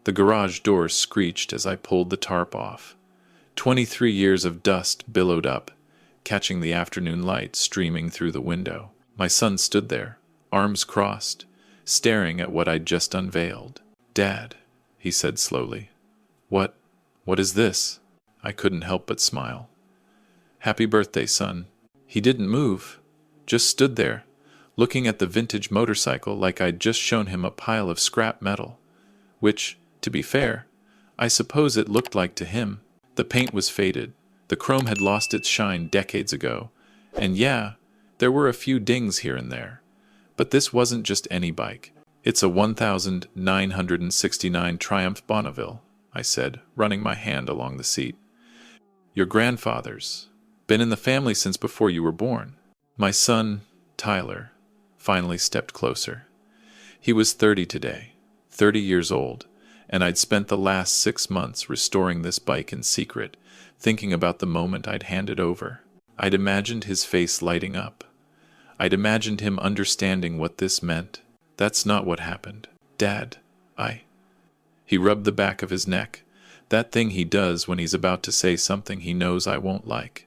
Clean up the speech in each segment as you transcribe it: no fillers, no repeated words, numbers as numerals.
The garage door screeched as I pulled the tarp off. 23 years of dust billowed up, catching the afternoon light streaming through the window. My son stood there, arms crossed, staring at what I'd just unveiled. "Dad," he said slowly. What is this?" I couldn't help but smile. "Happy birthday, son." He didn't move, just stood there, looking at the vintage motorcycle like I'd just shown him a pile of scrap metal, which, to be fair, I suppose it looked like to him. The paint was faded, the chrome had lost its shine decades ago, and yeah, there were a few dings here and there. But this wasn't just any bike. "It's a 1969 Triumph Bonneville," I said, running my hand along the seat. "Your grandfather's. Been in the family since before you were born." My son, Tyler, finally stepped closer. He was 30 today, 30 years old, and I'd spent the last 6 months restoring this bike in secret, thinking about the moment I'd hand it over. I'd imagined his face lighting up. I'd imagined him understanding what this meant. That's not what happened. "Dad, He rubbed the back of his neck, that thing he does when he's about to say something he knows I won't like.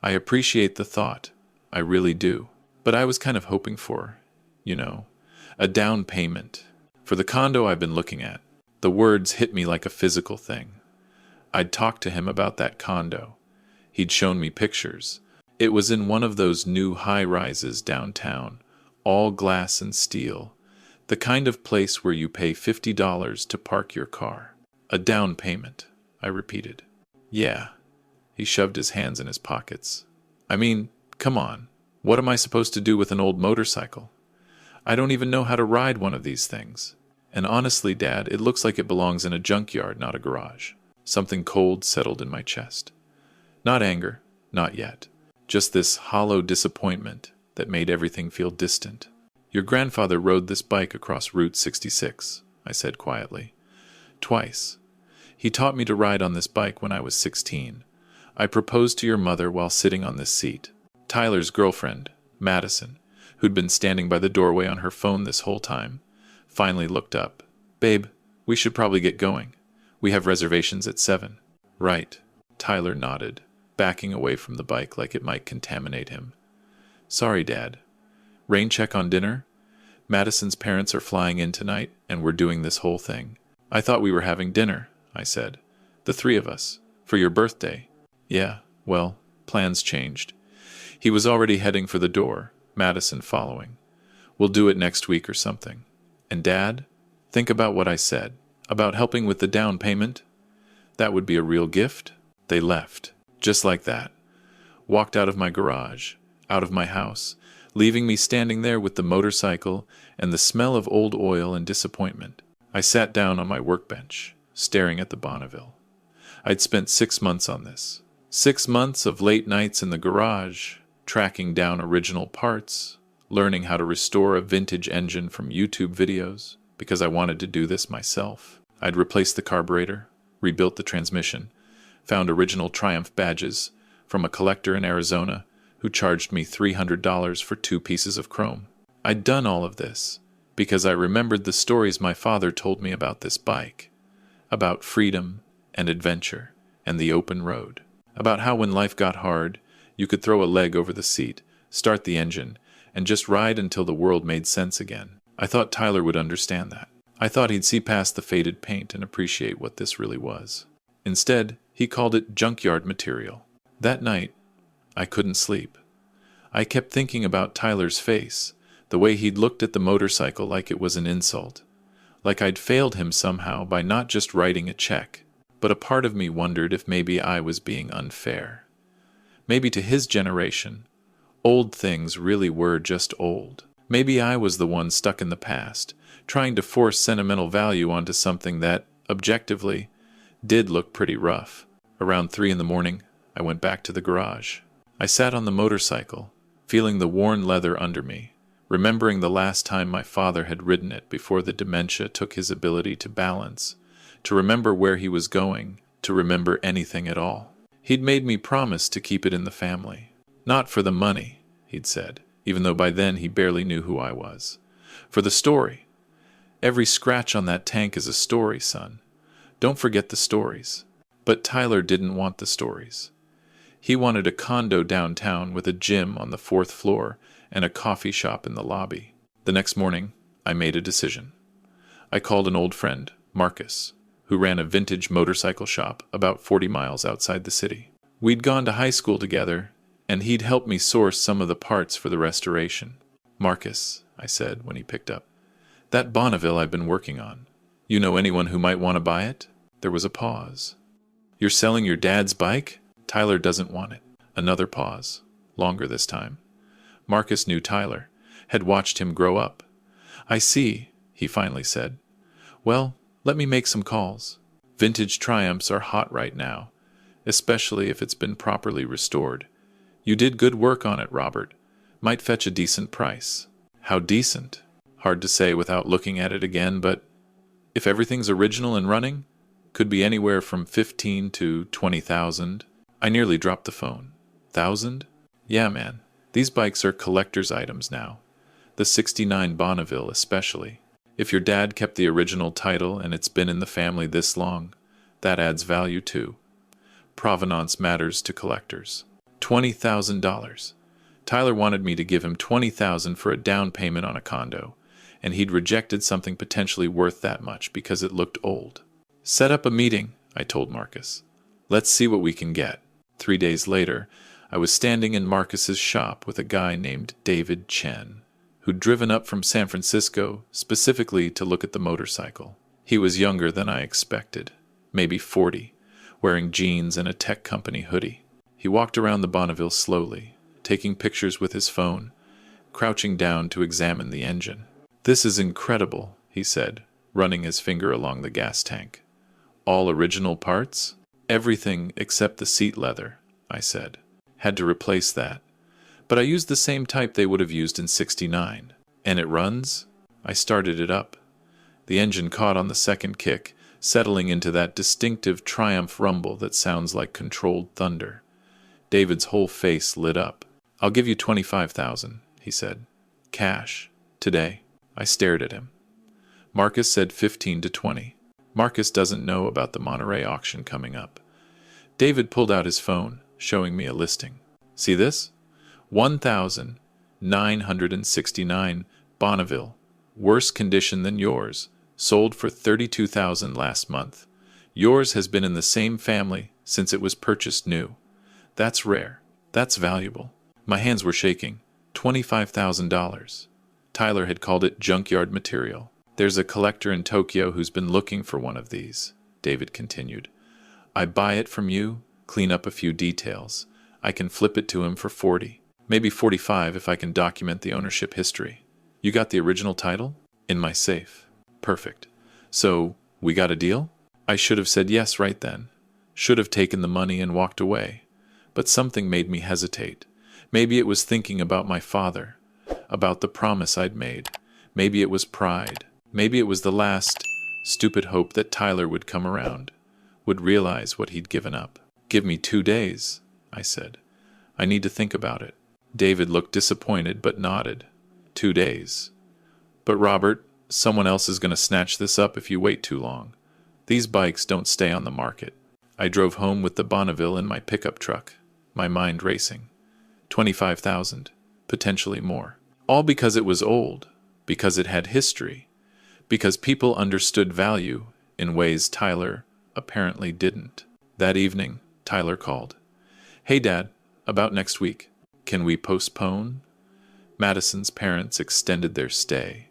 "I appreciate the thought. I really do. But I was kind of hoping for, a down payment. For the condo I've been looking at." The words hit me like a physical thing. I'd talked to him about that condo. He'd shown me pictures. It was in one of those new high-rises downtown, all glass and steel. The kind of place where you pay $50 to park your car. "A down payment," I repeated. "Yeah." He shoved his hands in his pockets. "I mean, come on. What am I supposed to do with an old motorcycle? I don't even know how to ride one of these things. And honestly, Dad, it looks like it belongs in a junkyard, not a garage." Something cold settled in my chest. Not anger, not yet. Just this hollow disappointment that made everything feel distant. "Your grandfather rode this bike across Route 66, I said quietly. "Twice. He taught me to ride on this bike when I was 16. I proposed to your mother while sitting on this seat." Tyler's girlfriend, Madison, who'd been standing by the doorway on her phone this whole time, finally looked up. "Babe, we should probably get going. We have reservations at 7. "Right." Tyler nodded, backing away from the bike like it might contaminate him. "Sorry, Dad. Rain check on dinner? Madison's parents are flying in tonight, and we're doing this whole thing." "I thought we were having dinner," I said. "The 3 of us. For your birthday." "Yeah, well, plans changed." He was already heading for the door, Madison following. "We'll do it next week or something." "And Dad, think about what I said, about helping with the down payment. That would be a real gift." They left, just like that. Walked out of my garage, out of my house, leaving me standing there with the motorcycle and the smell of old oil and disappointment. I sat down on my workbench, staring at the Bonneville. I'd spent 6 months on this. 6 months of late nights in the garage, tracking down original parts, learning how to restore a vintage engine from YouTube videos, because I wanted to do this myself. I'd replaced the carburetor, rebuilt the transmission, found original Triumph badges from a collector in Arizona who charged me $300 for 2 pieces of chrome. I'd done all of this because I remembered the stories my father told me about this bike, about freedom and adventure and the open road, about how when life got hard, you could throw a leg over the seat, start the engine, and just ride until the world made sense again. I thought Tyler would understand that. I thought he'd see past the faded paint and appreciate what this really was. Instead, he called it junkyard material. That night, I couldn't sleep. I kept thinking about Tyler's face, the way he'd looked at the motorcycle like it was an insult, like I'd failed him somehow by not just writing a check, but a part of me wondered if maybe I was being unfair. Maybe to his generation, old things really were just old. Maybe I was the one stuck in the past, trying to force sentimental value onto something that, objectively, did look pretty rough. Around 3 a.m, I went back to the garage. I sat on the motorcycle, feeling the worn leather under me, remembering the last time my father had ridden it before the dementia took his ability to balance, to remember where he was going, to remember anything at all. He'd made me promise to keep it in the family. Not for the money, he'd said, even though by then he barely knew who I was. For the story. Every scratch on that tank is a story, son. Don't forget the stories. But Tyler didn't want the stories. He wanted a condo downtown with a gym on the 4th floor and a coffee shop in the lobby. The next morning, I made a decision. I called an old friend, Marcus, who ran a vintage motorcycle shop about 40 miles outside the city. We'd gone to high school together, and he'd helped me source some of the parts for the restoration. "Marcus," I said when he picked up, "that Bonneville I've been working on. You know anyone who might want to buy it?" There was a pause. "You're selling your dad's bike? Tyler doesn't want it." Another pause, longer this time. Marcus knew Tyler, had watched him grow up. "I see," he finally said. "Well, let me make some calls. Vintage Triumphs are hot right now, especially if it's been properly restored. You did good work on it, Robert. Might fetch a decent price." How decent? Hard to say without looking at it again, but if everything's original and running, could be anywhere from 15 to 20,000. I nearly dropped the phone. 1,000? Yeah, man. These bikes are collector's items now. The '69 Bonneville especially. If your dad kept the original title and it's been in the family this long, that adds value too. Provenance matters to collectors. $20,000. Tyler wanted me to give him $20,000 for a down payment on a condo, and he'd rejected something potentially worth that much because it looked old. "Set up a meeting," I told Marcus. "Let's see what we can get." 3 days later, I was standing in Marcus's shop with a guy named David Chen, who'd driven up from San Francisco specifically to look at the motorcycle. He was younger than I expected, maybe 40, wearing jeans and a tech company hoodie. He walked around the Bonneville slowly, taking pictures with his phone, crouching down to examine the engine. "This is incredible," he said, running his finger along the gas tank. "All original parts?" "Everything except the seat leather," I said. "Had to replace that. But I used the same type they would have used in '69. And it runs?" I started it up. The engine caught on the second kick, settling into that distinctive Triumph rumble that sounds like controlled thunder. David's whole face lit up. "I'll give you 25,000, he said. "Cash. Today." I stared at him. Marcus said 15 to 20. Marcus doesn't know about the Monterey auction coming up. David pulled out his phone, showing me a listing. "See this? 1,969 Bonneville. Worse condition than yours. Sold for 32,000 last month. Yours has been in the same family since it was purchased new. That's rare. That's valuable." My hands were shaking. $25,000. Tyler had called it junkyard material. "There's a collector in Tokyo who's been looking for one of these," David continued. "I buy it from you, clean up a few details. I can flip it to him for 40, maybe 45 if I can document the ownership history. You got the original title?" "In my safe." "Perfect. So, we got a deal?" I should have said yes right then. Should have taken the money and walked away. But something made me hesitate. Maybe it was thinking about my father, about the promise I'd made. Maybe it was pride. Maybe it was the last, stupid hope that Tyler would come around, would realize what he'd given up. "Give me 2 days, I said. "I need to think about it." David looked disappointed but nodded. 2 days. "But Robert, someone else is going to snatch this up if you wait too long. These bikes don't stay on the market." I drove home with the Bonneville in my pickup truck, my mind racing. 25,000, potentially more. All because it was old, because it had history, because people understood value in ways Tyler apparently didn't. That evening, Tyler called. "Hey, Dad, about next week. Can we postpone?" Madison's parents extended their stay,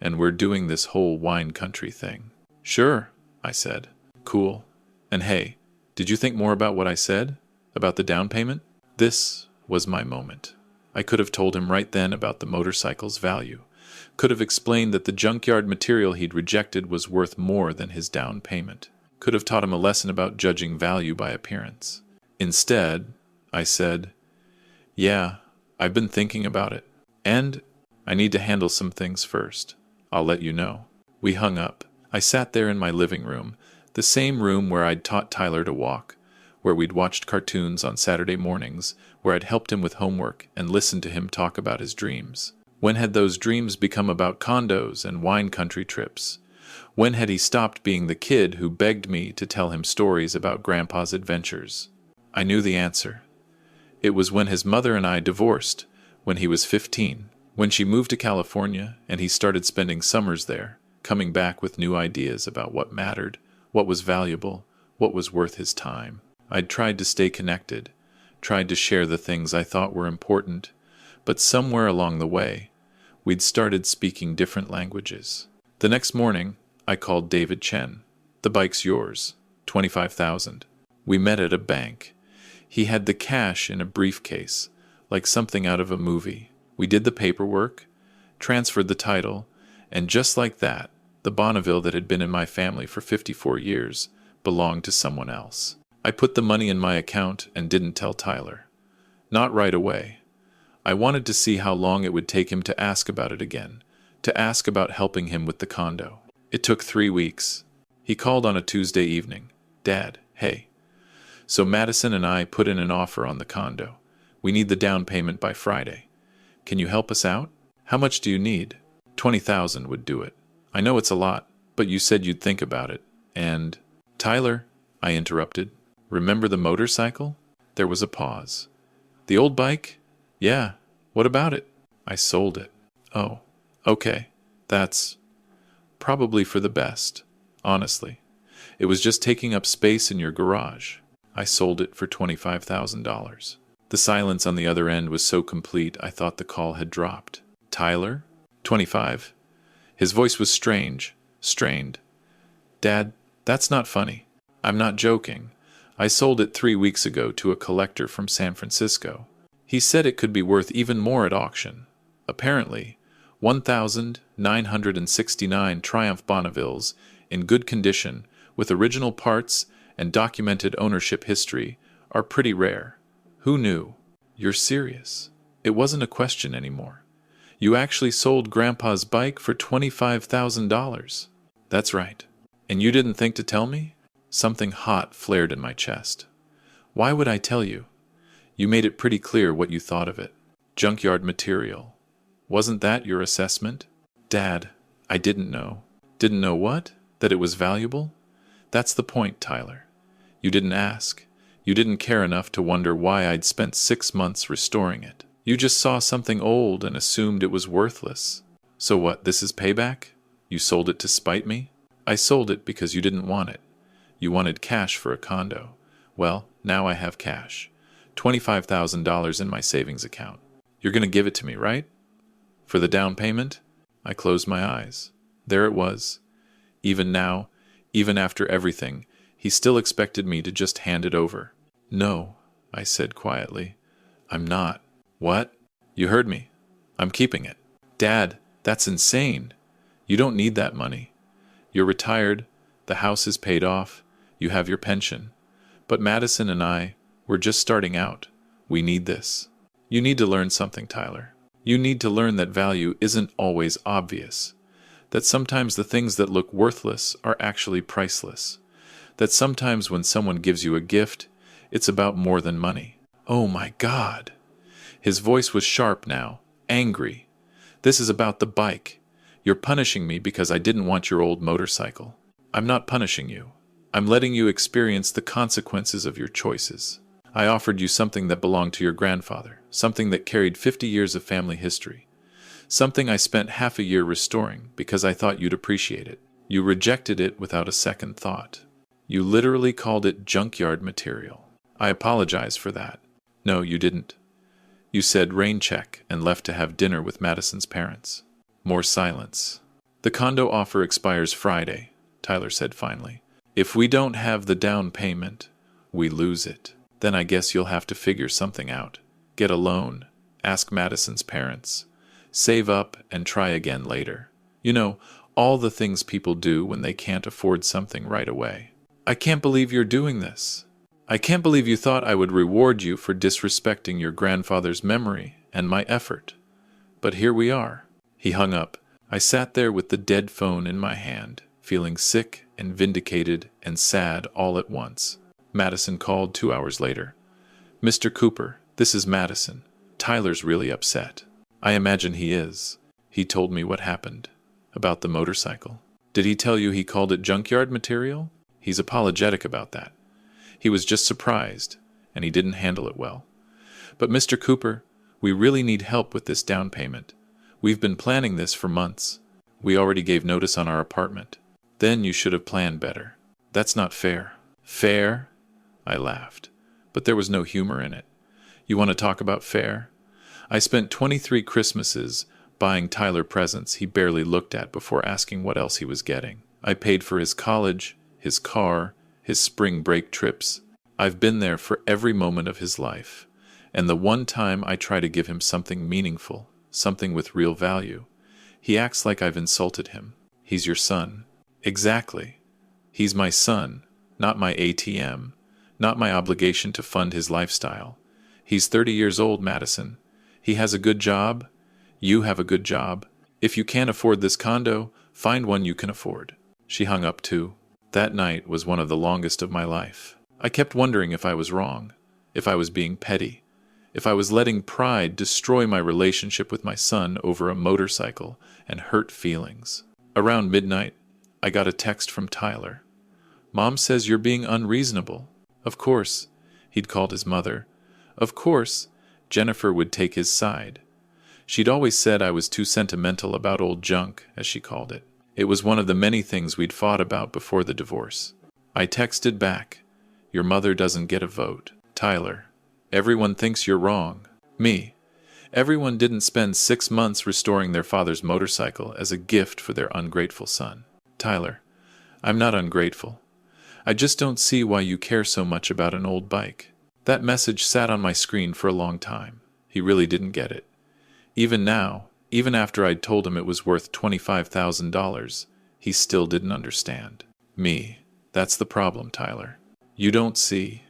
and we're doing this whole wine country thing. "Sure," I said. "Cool. And hey, did you think more about what I said? About the down payment?" This was my moment. I could have told him right then about the motorcycle's value. Could have explained that the junkyard material he'd rejected was worth more than his down payment. Could have taught him a lesson about judging value by appearance. Instead, I said, "Yeah, I've been thinking about it. And I need to handle some things first. I'll let you know." We hung up. I sat there in my living room, the same room where I'd taught Tyler to walk, where we'd watched cartoons on Saturday mornings, where I'd helped him with homework and listened to him talk about his dreams. When had those dreams become about condos and wine country trips? When had he stopped being the kid who begged me to tell him stories about Grandpa's adventures? I knew the answer. It was when his mother and I divorced, when he was 15, when she moved to California and he started spending summers there, coming back with new ideas about what mattered, what was valuable, what was worth his time. I'd tried to stay connected, tried to share the things I thought were important, but somewhere along the way, we'd started speaking different languages. The next morning, I called David Chen. The bike's yours. 25,000. We met at a bank. He had the cash in a briefcase, like something out of a movie. We did the paperwork, transferred the title, and just like that, the Bonneville that had been in my family for 54 years belonged to someone else. I put the money in my account and didn't tell Tyler. Not right away. I wanted to see how long it would take him to ask about it again, to ask about helping him with the condo. It took 3 weeks. He called on a Tuesday evening. Dad, hey. So Madison and I put in an offer on the condo. We need the down payment by Friday. Can you help us out? How much do you need? 20,000 would do it. I know it's a lot, but you said you'd think about it. And... Tyler, I interrupted. Remember the motorcycle? There was a pause. The old bike? Yeah. What about it? I sold it. Oh, okay. That's... probably for the best, honestly. It was just taking up space in your garage. I sold it for $25,000. The silence on the other end was so complete I thought the call had dropped. Tyler? 25. His voice was strange, strained. Dad, that's not funny. I'm not joking. I sold it 3 weeks ago to a collector from San Francisco. He said it could be worth even more at auction. Apparently, 1,969 Triumph Bonnevilles, in good condition, with original parts and documented ownership history, are pretty rare. Who knew? You're serious. It wasn't a question anymore. You actually sold Grandpa's bike for $25,000. That's right. And you didn't think to tell me? Something hot flared in my chest. Why would I tell you? You made it pretty clear what you thought of it. Junkyard material. Wasn't that your assessment? Dad, I didn't know. Didn't know what? That it was valuable? That's the point, Tyler. You didn't ask. You didn't care enough to wonder why I'd spent 6 months restoring it. You just saw something old and assumed it was worthless. So what, this is payback? You sold it to spite me? I sold it because you didn't want it. You wanted cash for a condo. Well, now I have cash. $25,000 in my savings account. You're going to give it to me, right? For the down payment? I closed my eyes. There it was. Even now, even after everything, he still expected me to just hand it over. No, I said quietly. I'm not. What? You heard me. I'm keeping it. Dad, that's insane. You don't need that money. You're retired. The house is paid off. You have your pension. But Madison and I, we're just starting out. We need this. You need to learn something, Tyler. You need to learn that value isn't always obvious. That sometimes the things that look worthless are actually priceless. That sometimes when someone gives you a gift, it's about more than money. Oh my God! His voice was sharp now, angry. This is about the bike. You're punishing me because I didn't want your old motorcycle. I'm not punishing you. I'm letting you experience the consequences of your choices. I offered you something that belonged to your grandfather, something that carried 50 years of family history, something I spent half a year restoring because I thought you'd appreciate it. You rejected it without a second thought. You literally called it junkyard material. I apologize for that. No, you didn't. You said rain check and left to have dinner with Madison's parents. More silence. The condo offer expires Friday, Tyler said finally. If we don't have the down payment, we lose it. Then I guess you'll have to figure something out. Get a loan. Ask Madison's parents. Save up and try again later. You know, all the things people do when they can't afford something right away. I can't believe you're doing this. I can't believe you thought I would reward you for disrespecting your grandfather's memory and my effort. But here we are. He hung up. I sat there with the dead phone in my hand, feeling sick and vindicated and sad all at once. Madison called 2 hours later. Mr. Cooper, this is Madison. Tyler's really upset. I imagine he is. He told me what happened. About the motorcycle. Did he tell you he called it junkyard material? He's apologetic about that. He was just surprised, and he didn't handle it well. But Mr. Cooper, we really need help with this down payment. We've been planning this for months. We already gave notice on our apartment. Then you should have planned better. That's not fair. Fair? I laughed, but there was no humor in it. You want to talk about fair? I spent 23 Christmases buying Tyler presents he barely looked at before asking what else he was getting. I paid for his college, his car, his spring break trips. I've been there for every moment of his life. And the one time I try to give him something meaningful, something with real value, he acts like I've insulted him. He's your son. Exactly. He's my son, not my ATM, not my obligation to fund his lifestyle. He's 30 years old, Madison. He has a good job. You have a good job. If you can't afford this condo, find one you can afford. She hung up too. That night was one of the longest of my life. I kept wondering if I was wrong, if I was being petty, if I was letting pride destroy my relationship with my son over a motorcycle and hurt feelings. Around midnight, I got a text from Tyler. Mom says you're being unreasonable. Of course, he'd called his mother. Of course, Jennifer would take his side. She'd always said I was too sentimental about old junk, as she called it. It was one of the many things we'd fought about before the divorce. I texted back, your mother doesn't get a vote. Tyler, everyone thinks you're wrong. Me, everyone didn't spend 6 months restoring their father's motorcycle as a gift for their ungrateful son. Tyler, I'm not ungrateful. I just don't see why you care so much about an old bike. That message sat on my screen for a long time. He really didn't get it. Even now, even after I'd told him it was worth $25,000, he still didn't understand. Me, that's the problem, Tyler. You don't see.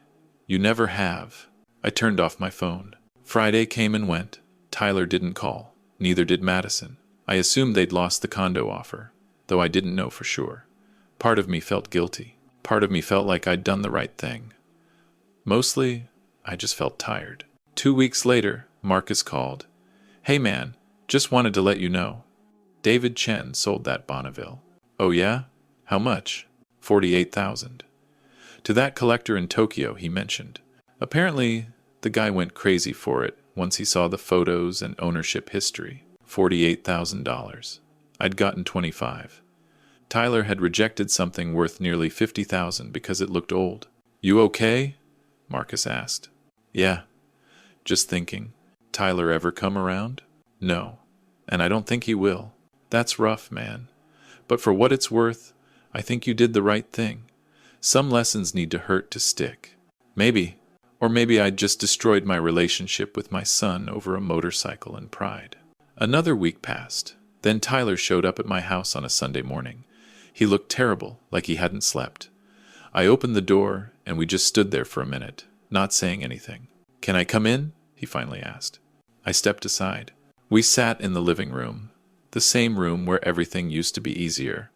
You never have. I turned off my phone. Friday came and went. Tyler didn't call. Neither did Madison. I assumed they'd lost the condo offer, though I didn't know for sure. Part of me felt guilty. Part of me felt like I'd done the right thing. Mostly, I just felt tired. 2 weeks later, Marcus called. Hey man, just wanted to let you know. David Chen sold that Bonneville. Oh yeah? How much? 48,000. To that collector in Tokyo, he mentioned. Apparently, the guy went crazy for it once he saw the photos and ownership history. $48,000. I'd gotten 25. Tyler had rejected something worth nearly 50,000 because it looked old. You okay? Marcus asked. Yeah. Just thinking. Tyler ever come around? No. And I don't think he will. That's rough, man. But for what it's worth, I think you did the right thing. Some lessons need to hurt to stick. Maybe. Or maybe I'd just destroyed my relationship with my son over a motorcycle and pride. Another week passed. Then Tyler showed up at my house on a Sunday morning. He looked terrible, like he hadn't slept. I opened the door, and we just stood there for a minute, not saying anything. Can I come in? He finally asked. I stepped aside. We sat in the living room, the same room where everything used to be easier.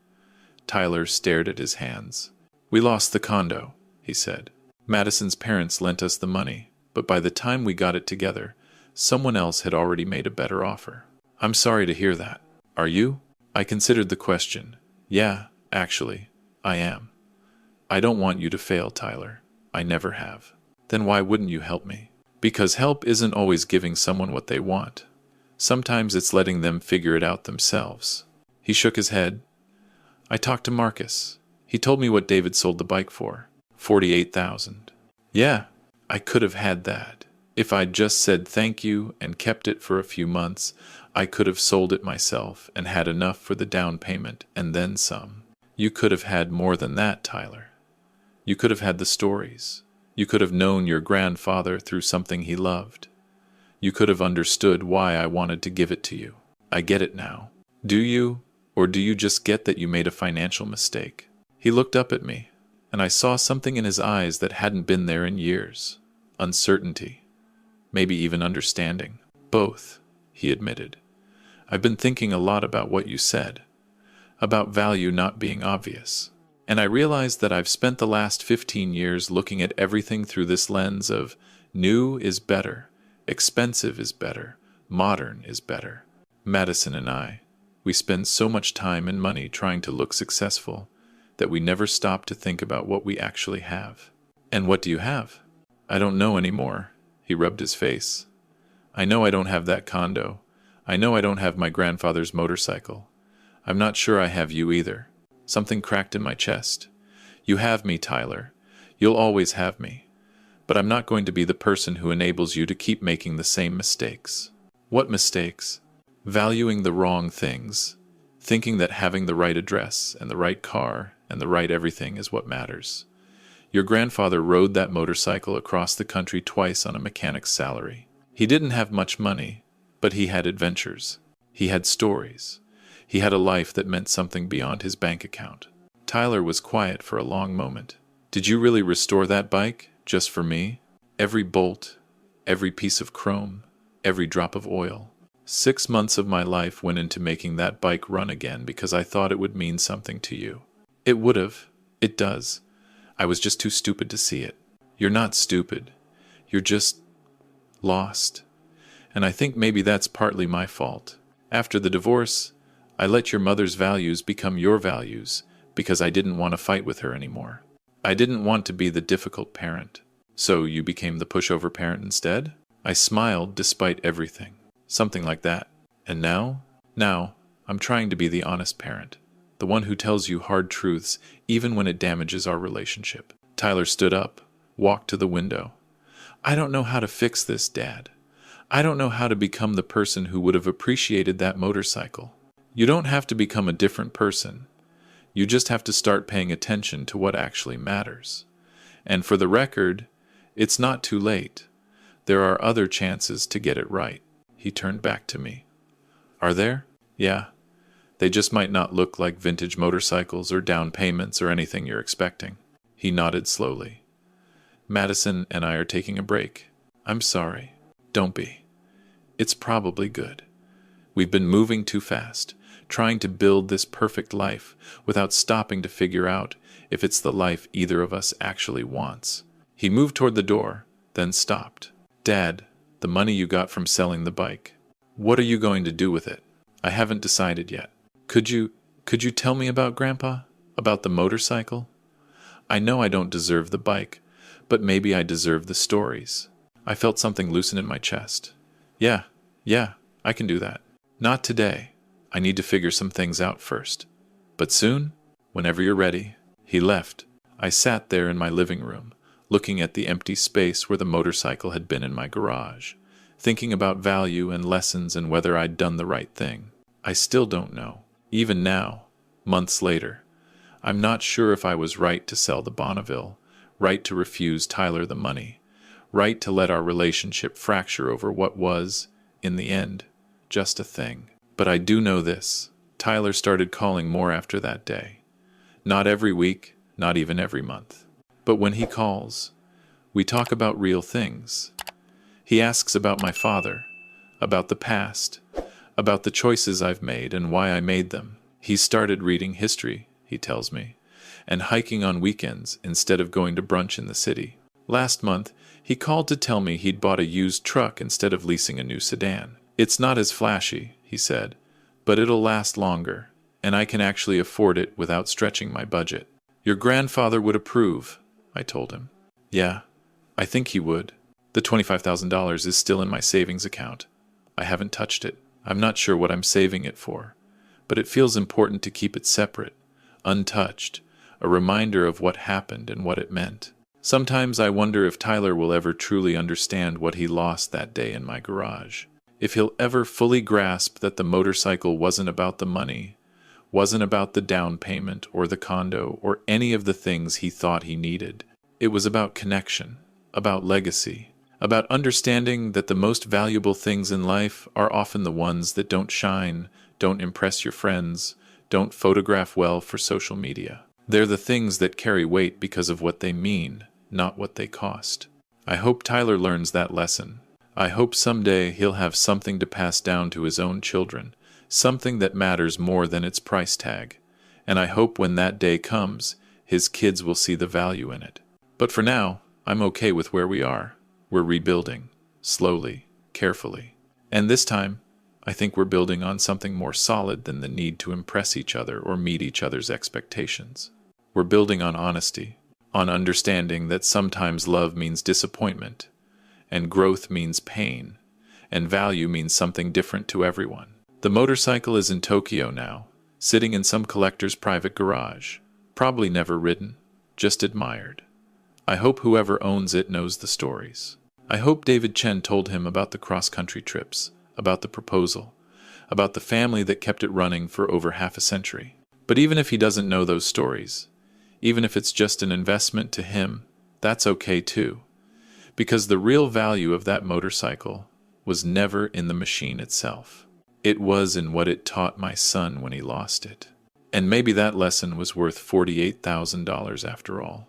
Tyler stared at his hands. We lost the condo, he said. Madison's parents lent us the money, but by the time we got it together, someone else had already made a better offer. I'm sorry to hear that. Are you? I considered the question. Yeah, actually, I am. I don't want you to fail, Tyler. I never have. Then why wouldn't you help me? Because help isn't always giving someone what they want. Sometimes it's letting them figure it out themselves. He shook his head. I talked to Marcus. He told me what David sold the bike for. 48,000. Yeah, I could have had that. If I'd just said thank you and kept it for a few months, I could have sold it myself and had enough for the down payment and then some. You could have had more than that, Tyler. You could have had the stories. You could have known your grandfather through something he loved. You could have understood why I wanted to give it to you. I get it now. Do you, or do you just get that you made a financial mistake? He looked up at me, and I saw something in his eyes that hadn't been there in years. Uncertainty. Maybe even understanding. Both, he admitted. I've been thinking a lot about what you said, about value not being obvious. And I realized that I've spent the last 15 years looking at everything through this lens of new is better, expensive is better, modern is better. Madison and I, We spend so much time and money trying to look successful that we never stop to think about what we actually have. And what do you have? I don't know anymore. He rubbed his face. I know I don't have that condo. I know I don't have my grandfather's motorcycle. I'm not sure I have you either. Something cracked in my chest. You have me, Tyler. You'll always have me. But I'm not going to be the person who enables you to keep making the same mistakes. What mistakes? Valuing the wrong things. Thinking that having the right address and the right car and the right everything is what matters. Your grandfather rode that motorcycle across the country twice on a mechanic's salary. He didn't have much money, but he had adventures. He had stories. He had a life that meant something beyond his bank account. Tyler was quiet for a long moment. Did you really restore that bike, just for me? Every bolt, every piece of chrome, every drop of oil. 6 months of my life went into making that bike run again because I thought it would mean something to you. It would have. It does. I was just too stupid to see it. You're not stupid. You're just lost. And I think maybe that's partly my fault. After the divorce, I let your mother's values become your values because I didn't want to fight with her anymore. I didn't want to be the difficult parent. So you became the pushover parent instead? I smiled despite everything. Something like that. And now? Now, I'm trying to be the honest parent. The one who tells you hard truths even when it damages our relationship. Tyler stood up, walked to the window. I don't know how to fix this, Dad. I don't know how to become the person who would have appreciated that motorcycle. You don't have to become a different person. You just have to start paying attention to what actually matters. And for the record, it's not too late. There are other chances to get it right. He turned back to me. Are there? Yeah. They just might not look like vintage motorcycles or down payments or anything you're expecting. He nodded slowly. Madison and I are taking a break. I'm sorry. Don't be. It's probably good. We've been moving too fast, trying to build this perfect life without stopping to figure out if it's the life either of us actually wants. He moved toward the door, then stopped. Dad, the money you got from selling the bike. What are you going to do with it? I haven't decided yet. Could you tell me about Grandpa? About the motorcycle? I know I don't deserve the bike, but maybe I deserve the stories. I felt something loosen in my chest. Yeah, I can do that. Not today. I need to figure some things out first. But soon, whenever you're ready. He left. I sat there in my living room, looking at the empty space where the motorcycle had been in my garage, thinking about value and lessons and whether I'd done the right thing. I still don't know. Even now, months later, I'm not sure if I was right to sell the Bonneville, right to refuse Tyler the money, right to let our relationship fracture over what was, in the end, just a thing. But I do know this. Tyler started calling more after that day. Not every week, not even every month. But when he calls, we talk about real things. He asks about my father, about the past, about the choices I've made and why I made them. He started reading history, he tells me, and hiking on weekends instead of going to brunch in the city. Last month, he called to tell me he'd bought a used truck instead of leasing a new sedan. It's not as flashy, he said, but it'll last longer, and I can actually afford it without stretching my budget. Your grandfather would approve, I told him. Yeah, I think he would. The $25,000 is still in my savings account. I haven't touched it. I'm not sure what I'm saving it for, but it feels important to keep it separate, untouched, a reminder of what happened and what it meant. Sometimes I wonder if Tyler will ever truly understand what he lost that day in my garage. If he'll ever fully grasp that the motorcycle wasn't about the money, wasn't about the down payment or the condo or any of the things he thought he needed. It was about connection, about legacy, about understanding that the most valuable things in life are often the ones that don't shine, don't impress your friends, don't photograph well for social media. They're the things that carry weight because of what they mean, not what they cost. I hope Tyler learns that lesson. I hope someday he'll have something to pass down to his own children, something that matters more than its price tag. And I hope when that day comes, his kids will see the value in it. But for now, I'm okay with where we are. We're rebuilding, slowly, carefully. And this time, I think we're building on something more solid than the need to impress each other or meet each other's expectations. We're building on honesty, on understanding that sometimes love means disappointment, and growth means pain, and value means something different to everyone. The motorcycle is in Tokyo now, sitting in some collector's private garage, probably never ridden, just admired. I hope whoever owns it knows the stories. I hope David Chen told him about the cross-country trips, about the proposal, about the family that kept it running for over half a century. But even if he doesn't know those stories, even if it's just an investment to him, that's okay too. Because the real value of that motorcycle was never in the machine itself. It was in what it taught my son when he lost it. And maybe that lesson was worth $48,000 after all.